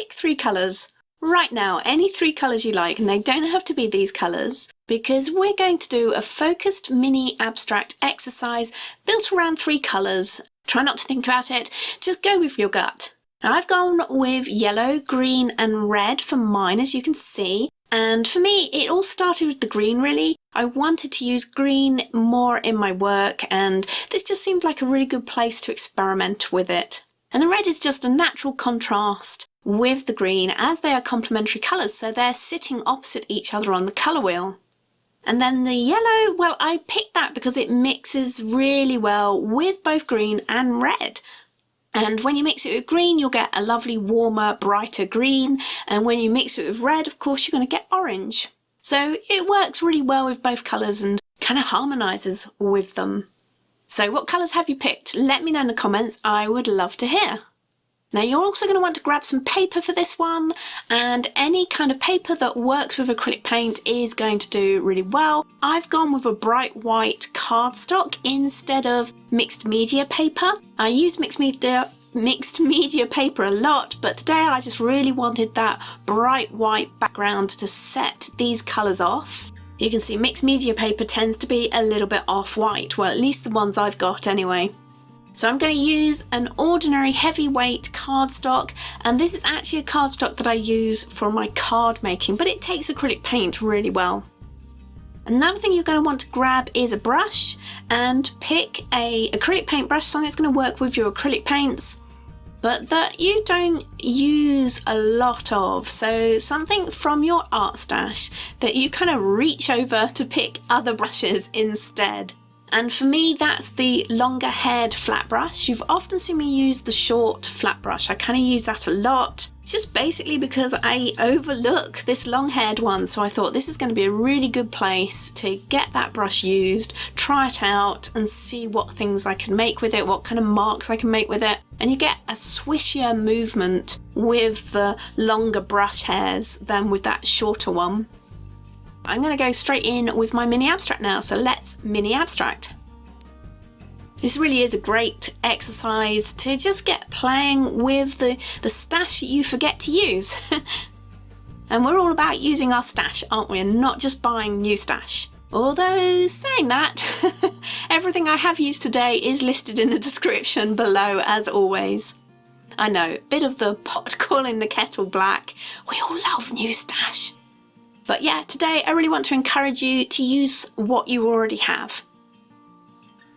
pick 3 colours. Right now, any 3 colours you like, and they don't have to be these colours, because we're going to do a focused mini abstract exercise built around 3 colours. Try not to think about it, just go with your gut. Now, I've gone with yellow, green and red for mine, as you can see. And for me, it all started with the green, really. I wanted to use green more in my work, and this just seemed like a really good place to experiment with it. And the red is just a natural contrast with the green, as they are complementary colours, so they're sitting opposite each other on the colour wheel. And then the yellow, well, I picked that because it mixes really well with both green and red. And when you mix it with green, you'll get a lovely, warmer, brighter green. And when you mix it with red, of course, you're going to get orange. So it works really well with both colours and kind of harmonises with them. So what colours have you picked? Let me know in the comments. I would love to hear. Now, you're also going to want to grab some paper for this one, and any kind of paper that works with acrylic paint is going to do really well. I've gone with a bright white cardstock instead of mixed media paper. I use mixed media paper a lot, but today I just really wanted that bright white background to set these colours off. You can see mixed media paper tends to be a little bit off-white, well, at least the ones I've got anyway. So I'm going to use an ordinary heavyweight cardstock, and this is actually a cardstock that I use for my card making, but it takes acrylic paint really well. Another thing you're going to want to grab is a brush, and pick a acrylic paint brush, something that's going to work with your acrylic paints, but that you don't use a lot of. So something from your art stash that you kind of reach over to pick other brushes instead. And for me, that's the longer haired flat brush. You've often seen me use the short flat brush. I kind of use that a lot. It's just basically because I overlook this long haired one. So I thought this is going to be a really good place to get that brush used, try it out and see what things I can make with it, what kind of marks I can make with it. And you get a swishier movement with the longer brush hairs than with that shorter one. I'm going to go straight in with my mini abstract now, so let's mini abstract. This really is a great exercise to just get playing with the stash that you forget to use. And we're all about using our stash, aren't we, and not just buying new stash. Although, saying that, everything I have used today is listed in the description below as always. I know, bit of the pot calling the kettle black. We all love new stash. But yeah, today I really want to encourage you to use what you already have.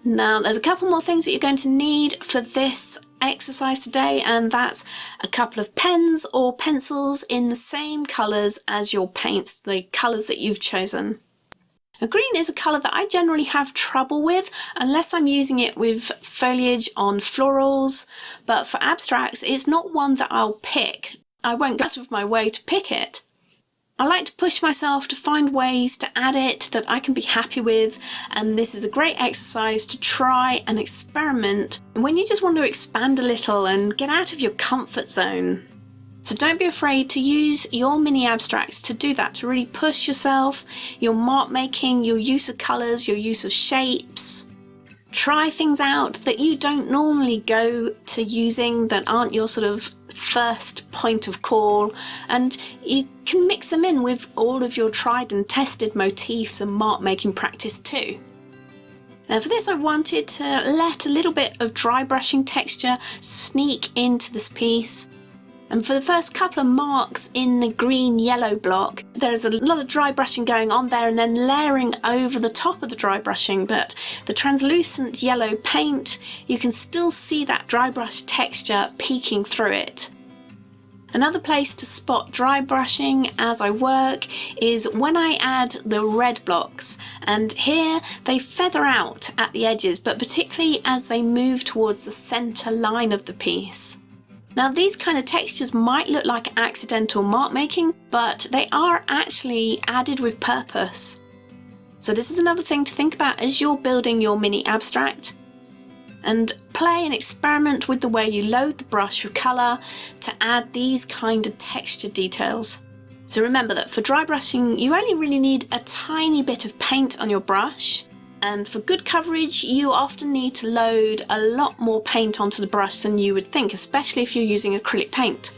Now, there's a couple more things that you're going to need for this exercise today, and that's a couple of pens or pencils in the same colours as your paints, the colours that you've chosen. Now, green is a colour that I generally have trouble with unless I'm using it with foliage on florals, but for abstracts it's not one that I'll pick. I won't go out of my way to pick it. I like to push myself to find ways to add it that I can be happy with, and this is a great exercise to try and experiment when you just want to expand a little and get out of your comfort zone. So don't be afraid to use your mini abstracts to do that, to really push yourself, your mark making, your use of colours, your use of shapes. Try things out that you don't normally go to using, that aren't your sort of first point of call, and you can mix them in with all of your tried and tested motifs and mark making practice too. Now for this I wanted to let a little bit of dry brushing texture sneak into this piece, and for the first couple of marks in the green yellow block there's a lot of dry brushing going on there and then layering over the top of the dry brushing, but the translucent yellow paint, you can still see that dry brush texture peeking through it. Another place to spot dry brushing as I work is when I add the red blocks, and here they feather out at the edges, but particularly as they move towards the centre line of the piece. Now these kind of textures might look like accidental mark making, but they are actually added with purpose. So this is another thing to think about as you're building your mini abstract. And play and experiment with the way you load the brush with colour to add these kind of texture details. So remember that for dry brushing you only really need a tiny bit of paint on your brush, and for good coverage you often need to load a lot more paint onto the brush than you would think, especially if you're using acrylic paint.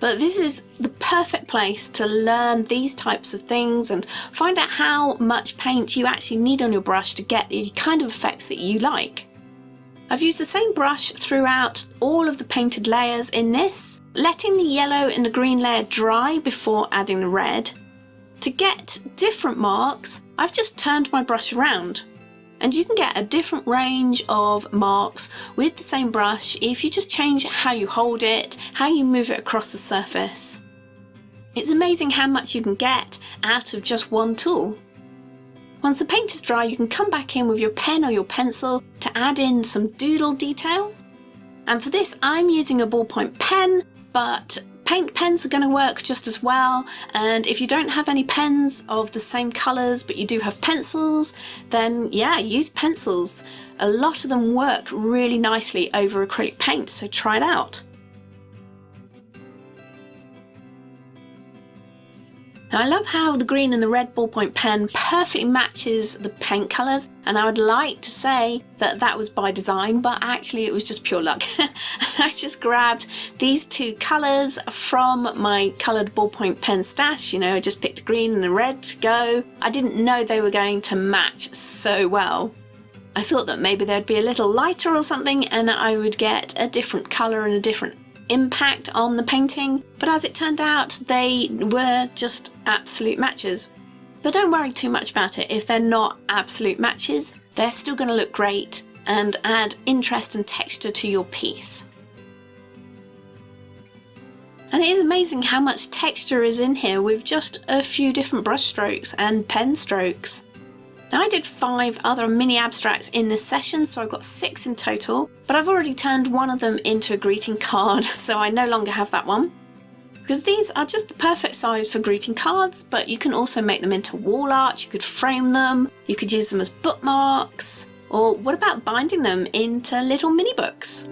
But this is the perfect place to learn these types of things and find out how much paint you actually need on your brush to get the kind of effects that you like. I've used the same brush throughout all of the painted layers in this, letting the yellow and the green layer dry before adding the red. To get different marks, I've just turned my brush around. And you can get a different range of marks with the same brush if you just change how you hold it, how you move it across the surface. It's amazing how much you can get out of just one tool. Once the paint is dry, you can come back in with your pen or your pencil to add in some doodle detail. And for this, I'm using a ballpoint pen, but paint pens are going to work just as well. And if you don't have any pens of the same colours, but you do have pencils, then yeah, use pencils. A lot of them work really nicely over acrylic paint, so try it out. Now I love how the green and the red ballpoint pen perfectly matches the paint colours, and I would like to say that that was by design, but actually it was just pure luck. I just grabbed these two colours from my coloured ballpoint pen stash, you know, I just picked a green and a red to go. I didn't know they were going to match so well. I thought that maybe they'd be a little lighter or something and I would get a different colour and a different impact on the painting, but as it turned out they were just absolute matches. But don't worry too much about it. If they're not absolute matches, they're still going to look great and add interest and texture to your piece. And it is amazing how much texture is in here with just a few different brush strokes and pen strokes. Now I did 5 other mini abstracts in this session, so I've got 6 in total, but I've already turned one of them into a greeting card, so I no longer have that one. Because these are just the perfect size for greeting cards, but you can also make them into wall art, you could frame them, you could use them as bookmarks, or what about binding them into little mini books?